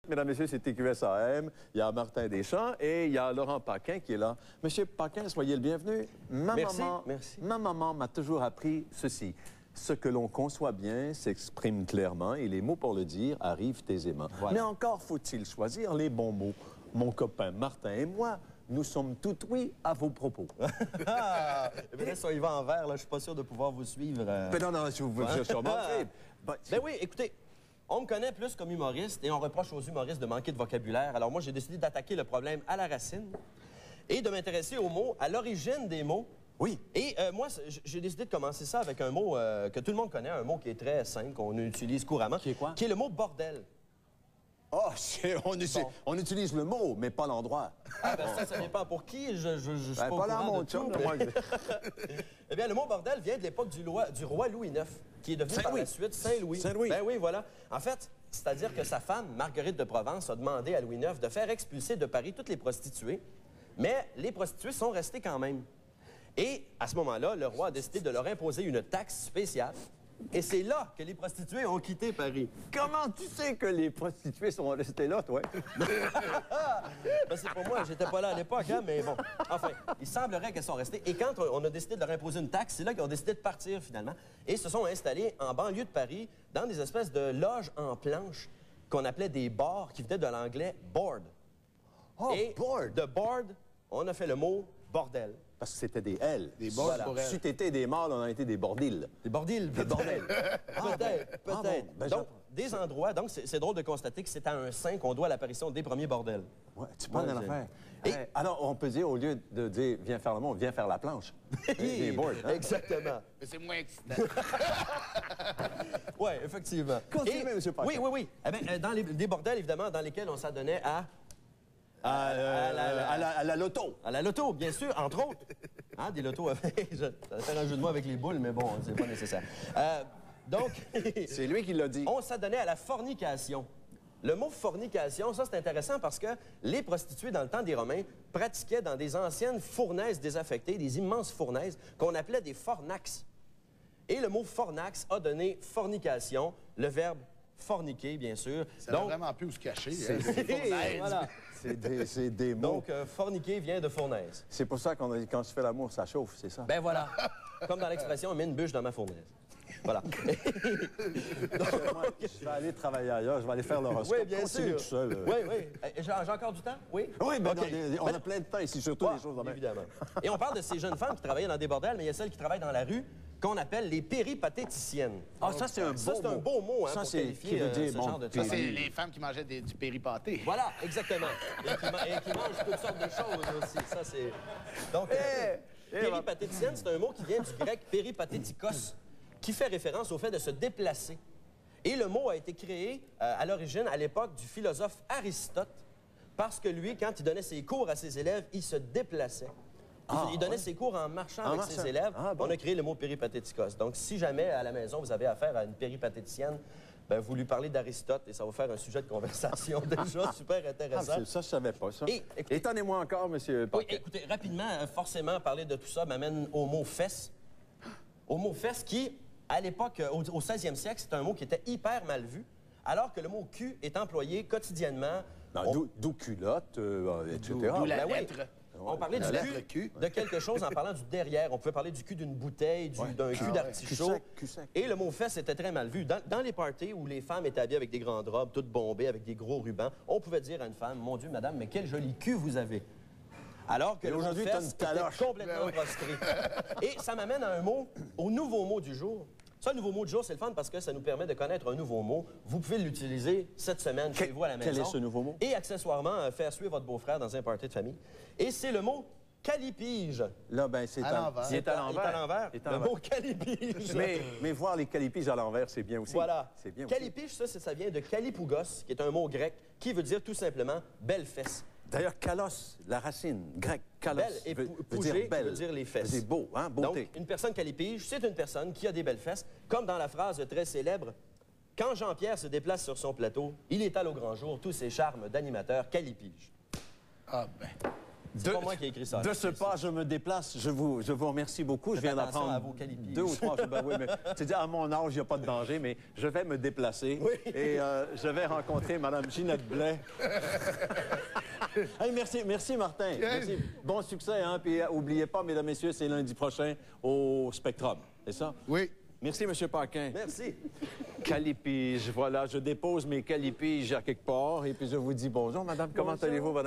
Mesdames, Messieurs, c'est TQS-AM. Il y a Martin Deschamps et il y a Laurent Paquin qui est là. Monsieur Paquin, soyez le bienvenu. Merci. Ma maman m'a toujours appris ceci. Ce que l'on conçoit bien s'exprime clairement et les mots pour le dire arrivent aisément. Voilà. Mais encore faut-il choisir les bons mots. Mon copain Martin et moi, nous sommes tout oui à vos propos. Eh bien, là, si on y va en vert, là, je suis pas sûr de pouvoir vous suivre. Mais non, je vous sûrement. Ben oui, écoutez, on me connaît plus comme humoriste et on reproche aux humoristes de manquer de vocabulaire. Alors moi, j'ai décidé d'attaquer le problème à la racine et de m'intéresser aux mots, à l'origine des mots. Oui. Et moi, j'ai décidé de commencer ça avec un mot que tout le monde connaît, un mot qui est très simple, qu'on utilise couramment. Qui est quoi? Qui est le mot bordel. Oh, on utilise le mot, mais pas l'endroit. Ah, ben ça dépend pour qui. Je suis pas au pas là, courant mon de chum. tout, mais... Eh bien, le mot bordel vient de l'époque du roi Louis IX, qui est devenu par la suite Saint-Louis. Saint-Louis. Ben oui, voilà. En fait, c'est-à-dire que sa femme, Marguerite de Provence, a demandé à Louis IX de faire expulser de Paris toutes les prostituées, mais les prostituées sont restées quand même. Et à ce moment-là, le roi a décidé de leur imposer une taxe spéciale. Et c'est là que les prostituées ont quitté Paris. Comment tu sais que les prostituées sont restées là, toi? Ben, c'est pour moi, j'étais pas là à l'époque, hein, mais bon. Enfin, il semblerait qu'elles sont restées. Et quand on a décidé de leur imposer une taxe, c'est là qu'ils ont décidé de partir, finalement. Et se sont installés en banlieue de Paris, dans des espèces de loges en planches qu'on appelait des bars, qui venaient de l'anglais board. Oh, Et board! de board, on a fait le mot bordel. Parce que c'était des L. Des bords Voilà. pour elle. Si t'étais des mâles, on a été des bordils. Des bordils. Des bordels. Peut-être. bon, ben, Donc, des endroits, donc c'est drôle de constater que c'est à un saint qu'on doit l'apparition des premiers bordels. Ouais, tu parles de Ouais, l'affaire. Et- Alors, on peut dire, au lieu de dire « viens faire le monde », « viens faire la planche ». Des boards, hein? Exactement. Mais c'est moins excitant. Oui, effectivement. Continuez, Et- M. Paquin. Oui, oui, oui. Eh bien, dans des bordels, évidemment, dans lesquels on s'adonnait à À la loto. la loto, bien sûr, entre autres. Hein, des lotos avec... J'allais faire un jeu de mots avec les boules, mais bon, c'est pas nécessaire. Donc, C'est lui qui l'a dit. on s'adonnait à la fornication. Le mot fornication, ça, c'est intéressant parce que les prostituées, dans le temps des Romains, pratiquaient dans des anciennes fournaises désaffectées, des immenses fournaises, qu'on appelait des fornax. Et le mot fornax a donné fornication, le verbe forniquer, bien sûr. Ça n'a vraiment plus où se cacher. Hein. Voilà. C'est des mots. Donc, forniquer vient de fournaise. C'est pour ça qu'on a dit quand tu fais l'amour, ça chauffe, c'est ça? Ben voilà. Comme dans l'expression, on met une bûche dans ma fournaise. Voilà. Moi, je vais aller travailler ailleurs, je vais aller faire l'horoscope. Oui, bien Continue sûr. tout seul. Oui, oui. J'ai encore du temps? Oui? Oui, ben, OK. on a plein de temps ici, surtout Ouais, les choses de même. évidemment. Et on parle de ces jeunes femmes qui travaillaient dans des bordels, mais il y a celles qui travaillent dans la rue, qu'on appelle les péripatéticiennes. Ah, ça, c'est un beau Ça, c'est un mot. beau mot, hein, Ça, pour c'est qualifier qui veut dire, ce bon, genre de Ça, travail. c'est les femmes qui mangeaient du péripanté. Voilà, exactement. Et qui mangent toutes sortes de choses aussi. Ça, c'est... Donc, péripatéticienne, c'est un mot qui vient du grec péripatétikos, qui fait référence au fait de se déplacer. Et le mot a été créé à l'origine, à l'époque du philosophe Aristote, parce que lui, quand il donnait ses cours à ses élèves, il se déplaçait. Il donnait ses cours en marchant avec ses élèves. Ah, bon. On a créé le mot péripatétikos. Donc, si jamais, à la maison, vous avez affaire à une péripatéticienne, ben, vous lui parlez d'Aristote et ça va faire un sujet de conversation déjà super Ah, intéressant. ça, je savais pas, ça. Et, écoutez- Étonnez-moi encore, M. Oui, Paquin. écoutez, rapidement, forcément, parler de tout ça m'amène au mot « fesse ». Au mot « fesse » qui, à l'époque, au 16e siècle, c'est un mot qui était hyper mal vu, alors que le mot « cul » est employé quotidiennement. D'où culotte, etc. D'où la Ben oui. lettre. On parlait La du lettre cul, Q. de quelque chose en parlant du derrière. On pouvait parler du cul d'une bouteille, d'un cul d'artichaut. Cul sec. Et le mot fesse était très mal vu. Dans les parties où les femmes étaient habillées avec des grandes robes, toutes bombées, avec des gros rubans, on pouvait dire à une femme, « Mon Dieu, madame, mais quel joli cul vous avez! » Alors que Et le mot aujourd'hui, fesse t'as une était taloche. complètement prostré. Et ça m'amène à un mot, au nouveau mot du jour. Ça, le nouveau mot du jour, c'est le fun parce que ça nous permet de connaître un nouveau mot. Vous pouvez l'utiliser cette semaine chez vous à la maison. Quel est ce nouveau mot? Et accessoirement, faire suivre votre beau-frère dans un party de famille. Et c'est le mot calipige. Là, ben, c'est À l'envers. Il est à l'envers. Il est à l'envers. Il est à Le l'envers. mot calipige. Mais voir les calipiges à l'envers, c'est bien aussi. Voilà. C'est bien aussi. Calipige, ça vient de kalipougos, qui est un mot grec, qui veut dire tout simplement belle fesse. D'ailleurs, kalos, la racine grecque, kalos, Belle et veut pougé, dire qui belle. veut dire les fesses. C'est beau, hein, beauté. Donc, une personne calipige, c'est une personne qui a des belles fesses, comme dans la phrase très célèbre « Quand Jean-Pierre se déplace sur son plateau, il étale au grand jour tous ses charmes d'animateur calipige. » Ah ben. C'est pas moi qui ai écrit ça. De ce pas, je me déplace. Je vous remercie beaucoup. Je viens attention d'apprendre à vos calipis. 2 ou 3 jours. Ben oui, mais c'est-à-dire, à mon âge, il n'y a pas de danger, mais je vais me déplacer. Oui. Et je vais rencontrer Mme Ginette Blais. Hey, merci, Martin. Merci. Bon succès, hein? Puis n'oubliez pas, mesdames, messieurs, c'est lundi prochain au Spectrum. C'est ça? Oui. Merci, M. Paquin. Merci. Calipige, voilà, je dépose mes calipiges à quelque part et puis je vous dis bonjour, madame. Comment allez-vous, madame?